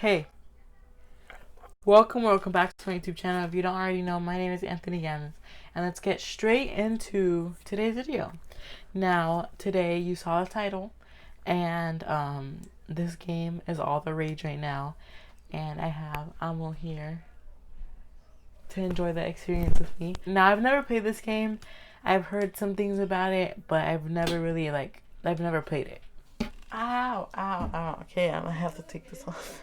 Hey, welcome back to my YouTube channel. If you don't already know, my name is Anthony Gammons, and let's get straight into today's video. Now, today you saw the title, and this game is all the rage right now, and I have Amo here to enjoy the experience with me. Now, I've never played this game. I've heard some things about it, but I've never really I've never played it. Ow, ow, ow. Okay, I'm gonna have to take this off.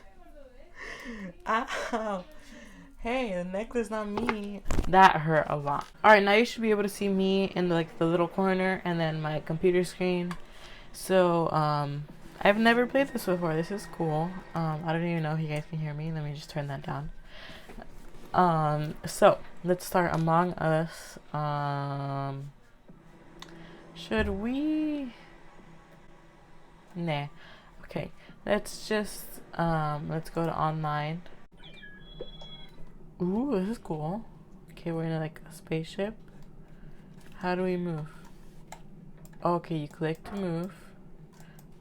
Ow. Hey, the necklace, not me. That hurt a lot. Alright, now you should be able to see me in the little corner and then my computer screen. So, I've never played this before. This is cool. I don't even know if you guys can hear me. Let me just turn that down. So, let's start Among Us. Should we? Nah. Okay. Let's just, let's go to online. Ooh, this is cool. Okay, we're in like a spaceship. How do we move? Okay, you click to move.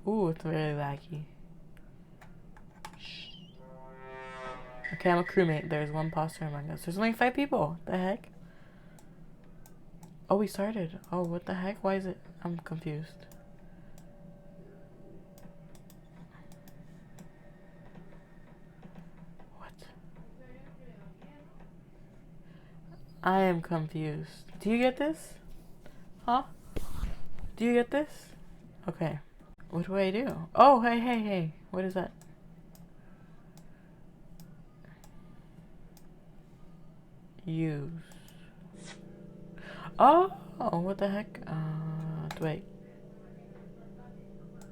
Ooh, it's very laggy. Okay, I'm a crewmate. There's one imposter among us. There's only 5 people. What the heck? Oh, we started. Oh, what the heck? Why is it? I'm confused. I am confused. Do you get this? Huh? Do you get this? Okay. What do I do? Oh, hey. What is that? Use. Oh, what the heck?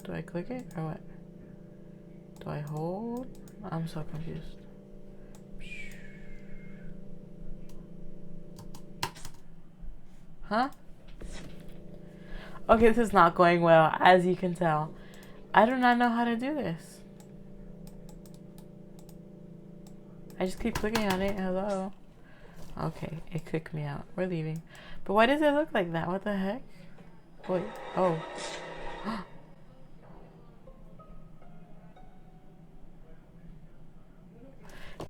Do I click it or what? Do I hold? I'm so confused. Huh? Okay, this is not going well, as you can tell. I do not know how to do this. I just keep clicking on it. Hello. Okay, it kicked me out. We're leaving. But why does it look like that? What the heck? Wait. Oh.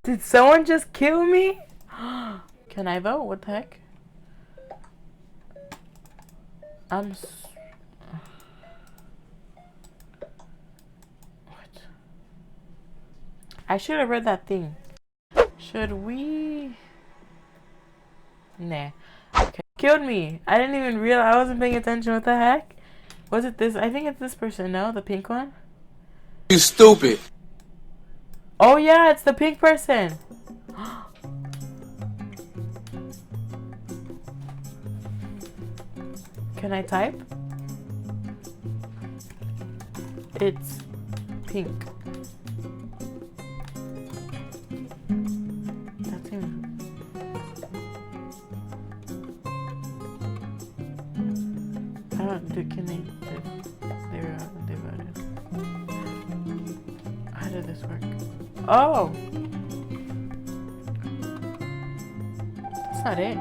Did someone just kill me? Can I vote? What the heck? What? I should have read that thing. Should we? Nah. Okay. Killed me. I didn't even realize. I wasn't paying attention. What the heck? Was it this? I think it's this person. No, the pink one. You stupid. Oh yeah, it's the pink person. Can I type? It's pink. That's him. I don't do. Can they? They voted. How did this work? Oh, that's not it.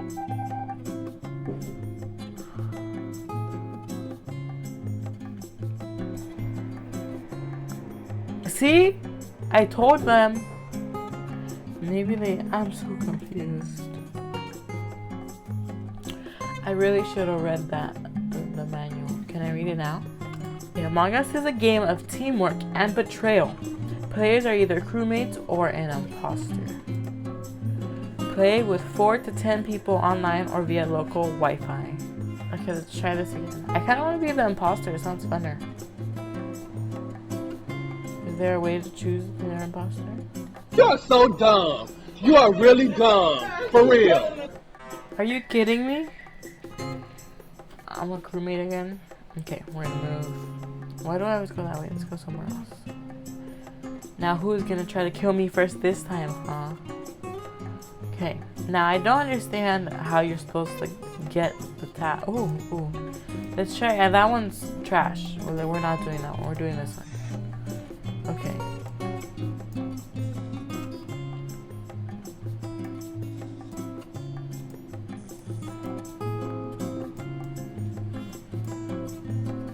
See? I told them. Maybe they... I'm so confused. I really should have read that, the manual. Can I read it now? Yeah, Among Us is a game of teamwork and betrayal. Players are either crewmates or an imposter. Play with 4 to 10 people online or via local Wi-Fi. Okay, let's try this again. I kind of want to be the imposter. It sounds funner. Is there a way to choose the imposter? You're so dumb. You are really dumb. For real. Are you kidding me? I'm a crewmate again. Okay, we're gonna move. Why do I always go that way? Let's go somewhere else. Now who's gonna try to kill me first this time, huh? Okay. Now I don't understand how you're supposed to get the tap. Ooh. Let's try. And that one's trash. We're not doing that one. We're doing this one. Okay.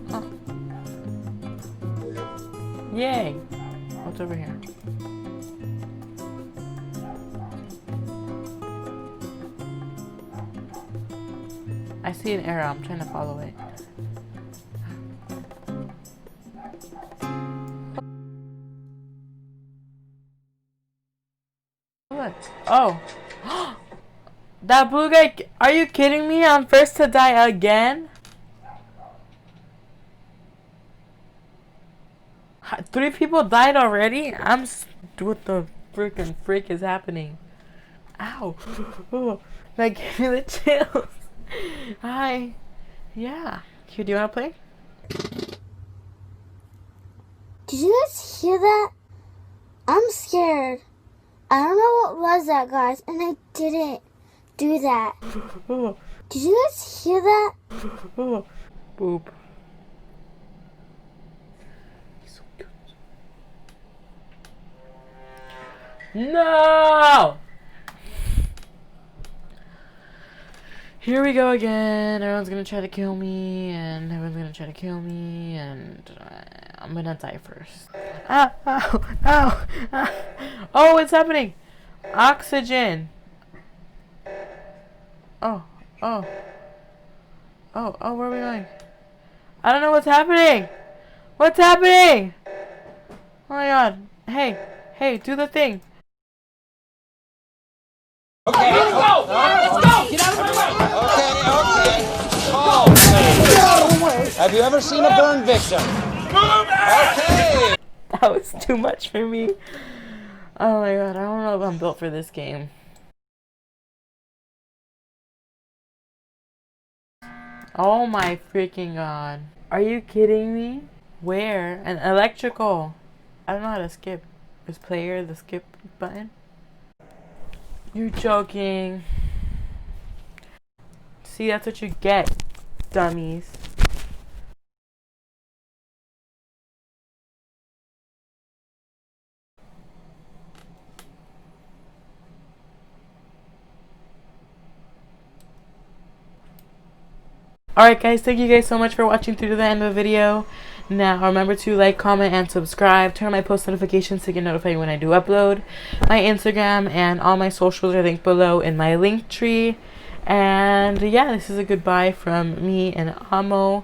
Huh. Yay! What's over here? I see an arrow. I'm trying to follow it. Look. Oh. That blue guy. Are you kidding me? I'm first to die again? 3 people died already? What the freaking frick is happening? Ow. Oh, that gave me the chills. Hi. Yeah. Here, do you want to play? Did you guys hear that? I'm scared. I don't know what was that, guys, and I didn't do that. Did you guys hear that? Boop. No! Here we go again. Everyone's gonna try to kill me, and everyone's gonna try to kill me, and I'm gonna die first. Ow! Ow! Ow! Ow. Oh, what's happening? Oxygen. Oh! Oh! Oh! Oh! Where are we going? I don't know what's happening. What's happening? Oh my God! Hey! Hey! Do the thing! Okay, let's go! Let's go! Get out of my way! Okay. Have you ever seen a burn victim? Okay. That was too much for me. Oh my God, I don't know if I'm built for this game. Oh my freaking God. Are you kidding me? Where? An electrical. I don't know how to skip. Is player the skip button? You're joking. See, that's what you get, dummies. Alright guys, thank you guys so much for watching through to the end of the video. Now remember to like, comment, and subscribe. Turn on my post notifications to get notified when I do upload. My Instagram and all my socials are linked below in my link tree. And yeah, this is a goodbye from me and Amo.